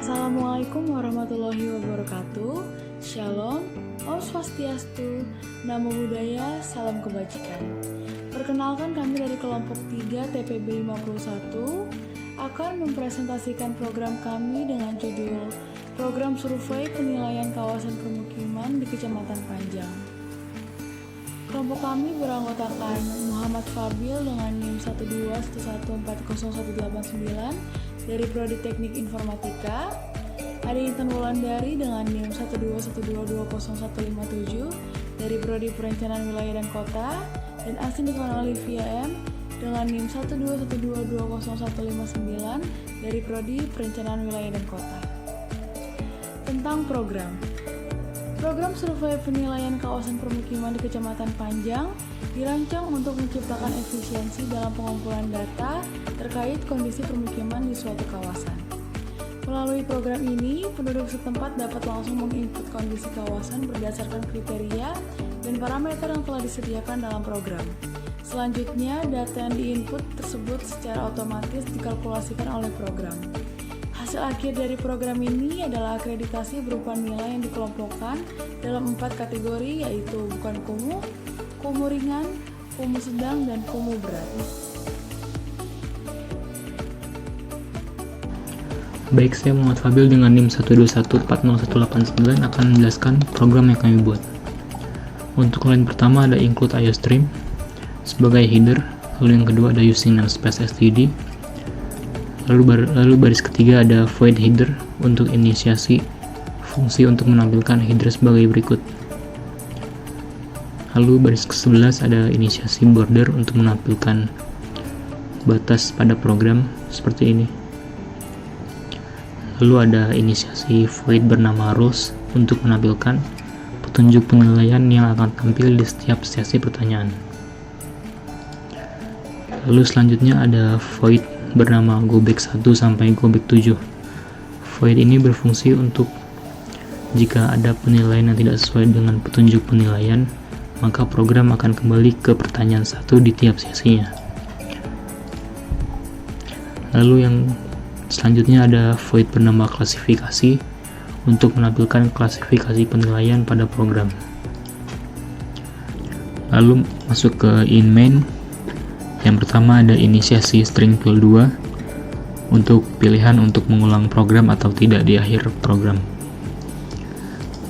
Assalamualaikum warahmatullahi wabarakatuh. Shalom, Om Swastiastu, Namo Buddhaya, Salam Kebajikan. Perkenalkan, kami dari kelompok 3 TPB 51 akan mempresentasikan program kami dengan judul Program Survei Penilaian Kawasan Permukiman di Kecamatan Panjang. Kelompok kami beranggotakan Muhammad Fabil dengan NIM 121140189 dari Prodi Teknik Informatika, ada Intan Wulandari dengan NIM 121220157 dari Prodi Perencanaan Wilayah dan Kota, dan Asin Divana Olivia M dengan NIM 121220159 dari Prodi Perencanaan Wilayah dan Kota. Tentang program Survei Penilaian Kawasan Permukiman di Kecamatan Panjang dirancang untuk menciptakan efisiensi dalam pengumpulan data terkait kondisi permukiman di suatu kawasan. Melalui program ini, penduduk setempat dapat langsung menginput kondisi kawasan berdasarkan kriteria dan parameter yang telah disediakan dalam program. Selanjutnya, data yang diinput tersebut secara otomatis dikalkulasikan oleh program. Hasil akhir dari program ini adalah akreditasi berupa nilai yang dikelompokkan dalam 4 kategori, yaitu bukan kumuh, kumuh ringan, kumuh sedang, dan kumuh berat. Baik, saya Muhammad Fabil dengan NIM 121400189 akan menjelaskan program yang kami buat. Untuk line pertama ada include IOStream sebagai header, lalu yang kedua ada using namespace std, lalu baris ketiga ada void header untuk inisiasi fungsi untuk menampilkan header sebagai berikut. Lalu baris ke-11 ada inisiasi border untuk menampilkan batas pada program seperti ini. Lalu ada inisiasi void bernama rows untuk menampilkan petunjuk penilaian yang akan tampil di setiap sesi pertanyaan. Lalu selanjutnya ada void bernama goback 1 sampai goback 7. Void ini berfungsi untuk jika ada penilaian yang tidak sesuai dengan petunjuk penilaian, maka program akan kembali ke pertanyaan 1 di tiap sesinya. Lalu yang selanjutnya ada void bernama klasifikasi untuk menampilkan klasifikasi penilaian pada program. Lalu masuk ke in main. Yang pertama ada inisiasi string fill 2 untuk pilihan untuk mengulang program atau tidak di akhir program.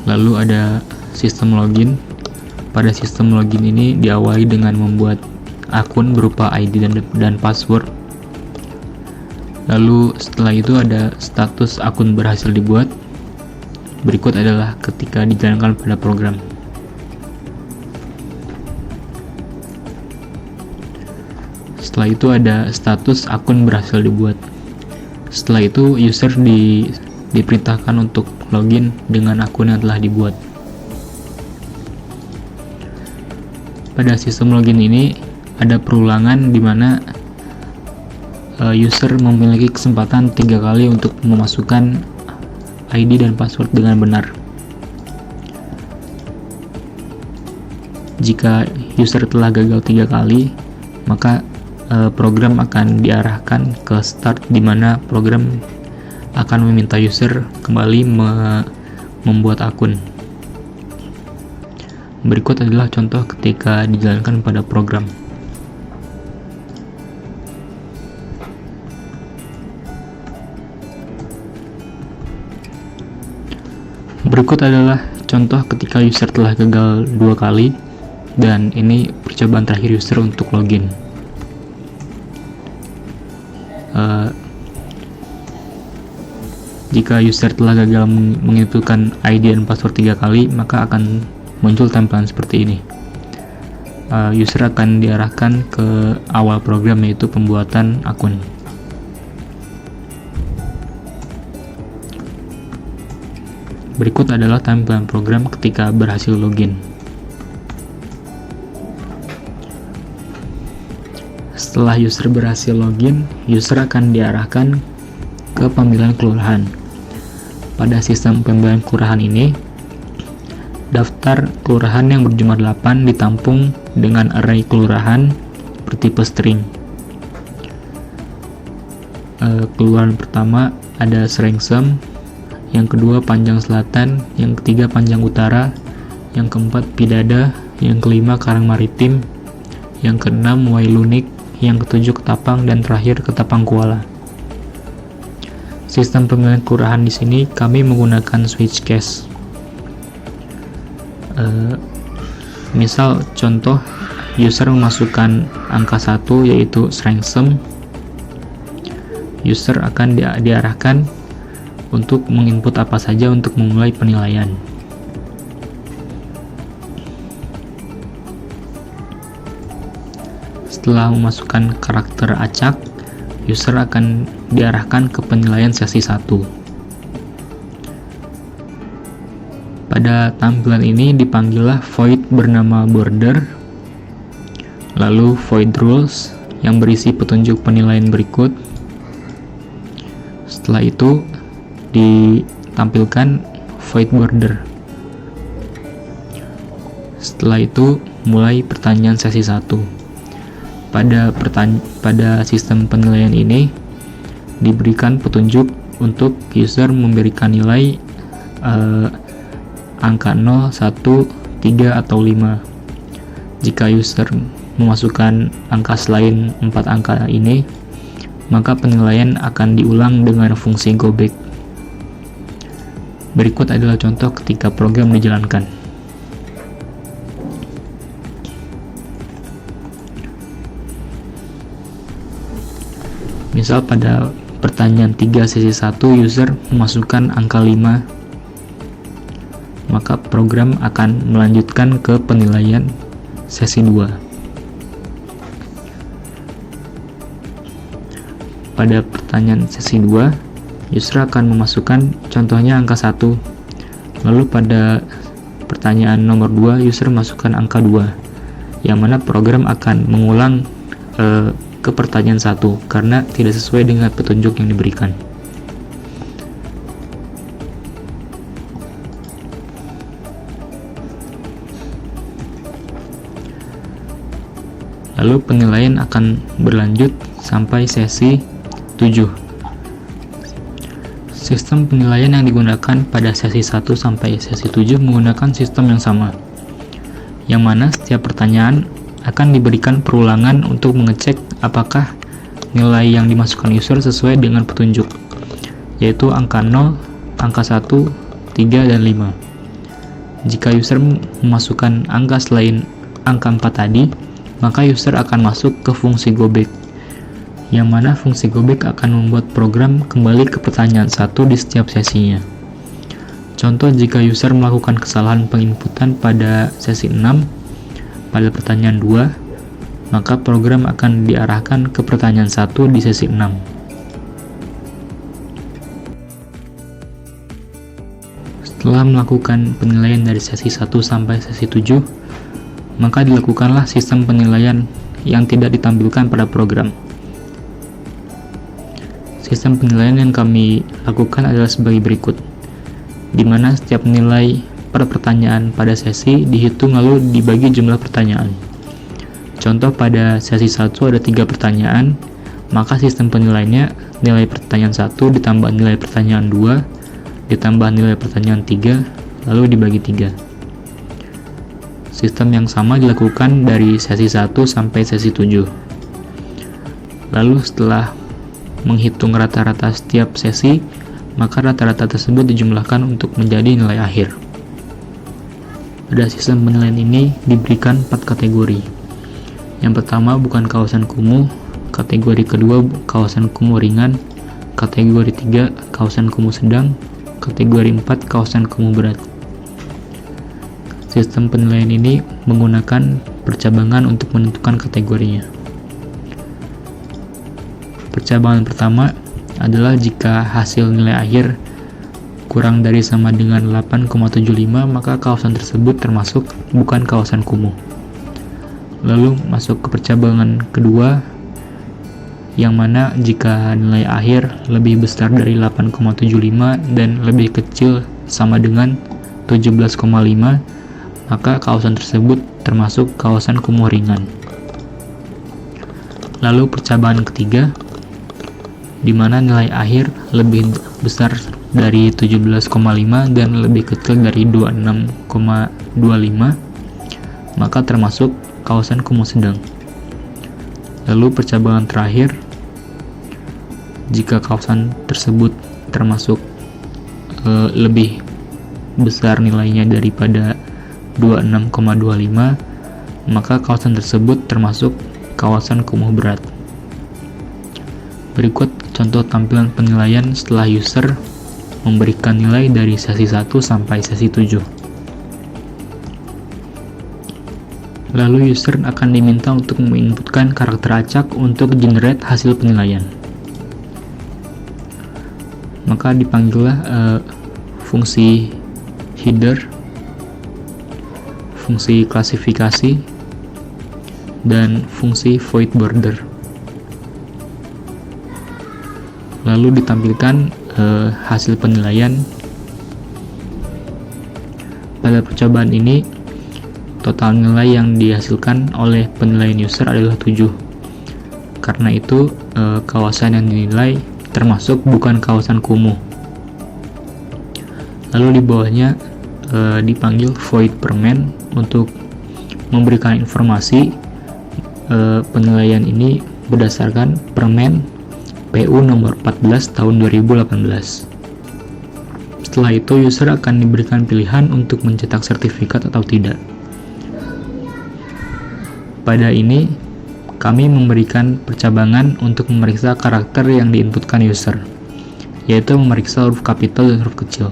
Lalu ada sistem login. Pada sistem login ini diawali dengan membuat akun berupa ID dan password. Lalu setelah itu ada status akun berhasil dibuat. Berikut adalah ketika dijalankan pada program. Setelah itu ada status akun berhasil dibuat. Setelah itu user diperintahkan untuk login dengan akun yang telah dibuat. Pada sistem login ini ada perulangan di mana user memiliki kesempatan 3 kali untuk memasukkan ID dan password dengan benar. Jika user telah gagal 3 kali, maka program akan diarahkan ke start, di mana program akan meminta user kembali membuat akun. Berikut adalah contoh ketika dijalankan pada program. Berikut adalah contoh ketika user telah gagal 2 kali, dan ini percobaan terakhir user untuk login. Jika user telah gagal menginputkan ID dan password 3 kali, maka akan muncul tampilan seperti ini. User akan diarahkan ke awal program, yaitu pembuatan akun. Berikut adalah tampilan program ketika berhasil login. Setelah user berhasil login, user akan diarahkan ke pemilihan kelurahan. Pada sistem pemilihan kelurahan ini, daftar kelurahan yang berjumlah 8 ditampung dengan array kelurahan bertipe string. Kelurahan pertama ada Srengsem yang kedua panjang selatan, yang ketiga panjang utara, yang keempat Pidada, yang kelima Karang Maritim, yang keenam Wailunik, yang ketujuh Ketapang, dan terakhir Ketapang Kuala. Sistem pemilihan kelurahan di sini kami menggunakan switch case. Misal contoh user memasukkan angka 1 yaitu Srengsem, user akan diarahkan untuk menginput apa saja untuk memulai penilaian. Setelah memasukkan karakter acak, user akan diarahkan ke penilaian sesi 1. Pada tampilan ini dipanggillah void bernama border, lalu void rules yang berisi petunjuk penilaian berikut. Setelah itu ditampilkan void border. Setelah itu mulai pertanyaan sesi 1. Pada sistem penilaian ini diberikan petunjuk untuk user memberikan nilai angka 0, 1, 3, atau 5. Jika user memasukkan angka selain 4 angka ini, maka penilaian akan diulang dengan fungsi go back. Berikut adalah contoh ketika program dijalankan. Misal pada pertanyaan 3 sesi 1 user memasukkan angka 5, maka program akan melanjutkan ke penilaian sesi 2. Pada pertanyaan sesi 2, user akan memasukkan contohnya angka 1. Lalu pada pertanyaan nomor 2, user masukkan angka 2, yang mana program akan mengulang ke pertanyaan 1 karena tidak sesuai dengan petunjuk yang diberikan. Lalu penilaian akan berlanjut sampai sesi 7. Sistem penilaian yang digunakan pada sesi 1 sampai sesi 7 menggunakan sistem yang sama, yang mana setiap pertanyaan akan diberikan perulangan untuk mengecek apakah nilai yang dimasukkan user sesuai dengan petunjuk, yaitu angka 0, angka 1, 3, dan 5. Jika user memasukkan angka selain angka 4 tadi, maka user akan masuk ke fungsi go back, yang mana fungsi go back akan membuat program kembali ke pertanyaan 1 di setiap sesinya. Contoh, jika user melakukan kesalahan penginputan pada sesi 6 pada pertanyaan 2, maka program akan diarahkan ke pertanyaan 1 di sesi 6. Setelah melakukan penilaian dari sesi 1 sampai sesi 7, maka dilakukanlah sistem penilaian yang tidak ditampilkan pada program. Sistem penilaian yang kami lakukan adalah sebagai berikut, di mana setiap nilai per pertanyaan pada sesi dihitung lalu dibagi jumlah pertanyaan. Contoh, pada sesi 1 ada 3 pertanyaan, maka sistem penilaiannya nilai pertanyaan 1 ditambah nilai pertanyaan 2 ditambah nilai pertanyaan 3 lalu dibagi 3. Sistem yang sama dilakukan dari sesi 1 sampai sesi 7. Lalu setelah menghitung rata-rata setiap sesi, maka rata-rata tersebut dijumlahkan untuk menjadi nilai akhir. Pada sistem penilaian ini diberikan 4 kategori. Yang pertama bukan kawasan kumuh, kategori kedua kawasan kumuh ringan, kategori 3 kawasan kumuh sedang, kategori 4 kawasan kumuh berat. Sistem penilaian ini menggunakan percabangan untuk menentukan kategorinya. Percabangan pertama adalah jika hasil nilai akhir kurang dari sama dengan 8,75, maka kawasan tersebut termasuk bukan kawasan kumuh. Lalu masuk ke percabangan kedua, yang mana jika nilai akhir lebih besar dari 8,75 dan lebih kecil sama dengan 17,5, maka kawasan tersebut termasuk kawasan kumuh ringan. Lalu percabangan ketiga, di mana nilai akhir lebih besar dari 17,5 dan lebih kecil dari 26,25, maka termasuk kawasan kumuh sedang. Lalu percabangan terakhir, jika kawasan tersebut termasuk lebih besar nilainya daripada 26,25, maka kawasan tersebut termasuk kawasan kumuh berat. Berikut contoh tampilan penilaian setelah user memberikan nilai dari sesi 1 sampai sesi 7. Lalu user akan diminta untuk menginputkan karakter acak untuk generate hasil penilaian. Maka dipanggillah fungsi header, fungsi klasifikasi, dan fungsi void border. Lalu ditampilkan hasil penilaian. Pada percobaan ini, total nilai yang dihasilkan oleh penilaian user adalah 7. Karena itu, kawasan yang dinilai termasuk bukan kawasan kumuh. Lalu di bawahnya dipanggil void permen untuk memberikan informasi penilaian ini berdasarkan permen PU nomor 14 tahun 2018. Setelah itu, user akan diberikan pilihan untuk mencetak sertifikat atau tidak. Pada ini, kami memberikan percabangan untuk memeriksa karakter yang diinputkan user, yaitu memeriksa huruf kapital dan huruf kecil.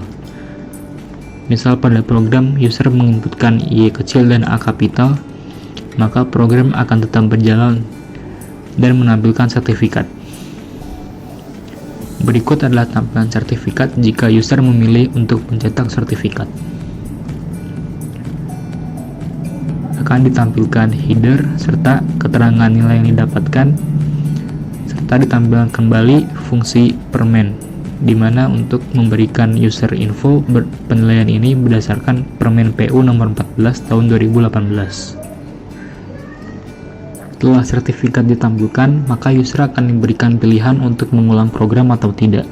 Misal pada program user menginputkan Y kecil dan A kapital, maka program akan tetap berjalan dan menampilkan sertifikat. Berikut adalah tampilan sertifikat jika user memilih untuk mencetak sertifikat. Akan ditampilkan header serta keterangan nilai yang didapatkan, serta ditampilkan kembali fungsi permen, di mana untuk memberikan user info penilaian ini berdasarkan permen PU nomor 14 tahun 2018. Setelah sertifikat ditampilkan, maka user akan diberikan pilihan untuk mengulang program atau tidak.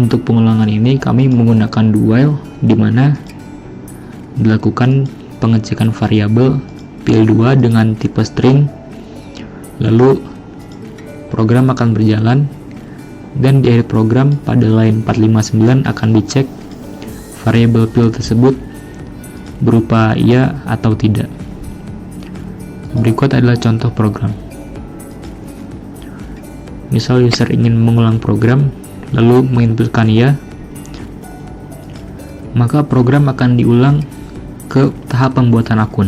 Untuk pengulangan ini, kami menggunakan do while, di mana dilakukan pengecekan variabel pil2 dengan tipe string, lalu program akan berjalan, dan di akhir program pada line 459 akan dicek variabel pil tersebut berupa iya atau tidak. Berikut adalah contoh program. Misal user ingin mengulang program, lalu menginputkan iya, maka program akan diulang ke tahap pembuatan akun.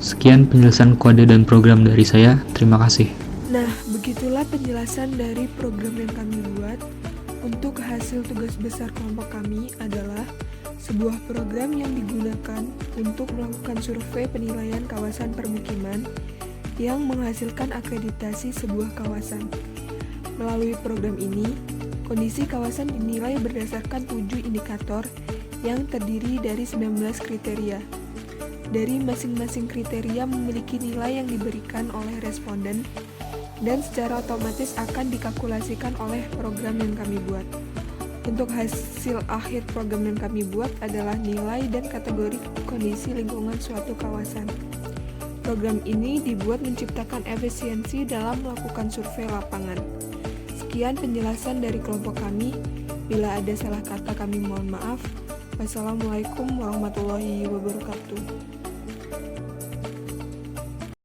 Sekian penjelasan kode dan program dari saya. Terima kasih. Nah, begitulah penjelasan dari program yang kami buat. Untuk hasil tugas besar kelompok kami adalah sebuah program yang digunakan untuk melakukan survei penilaian kawasan permukiman yang menghasilkan akreditasi sebuah kawasan. Melalui program ini, kondisi kawasan dinilai berdasarkan 7 indikator yang terdiri dari 19 kriteria. Dari masing-masing kriteria memiliki nilai yang diberikan oleh responden dan secara otomatis akan dikalkulasikan oleh program yang kami buat. Untuk hasil akhir program yang kami buat adalah nilai dan kategori kondisi lingkungan suatu kawasan. Program ini dibuat menciptakan efisiensi dalam melakukan survei lapangan. Sekian penjelasan dari kelompok kami. Bila ada salah kata kami mohon maaf. Wassalamualaikum warahmatullahi wabarakatuh.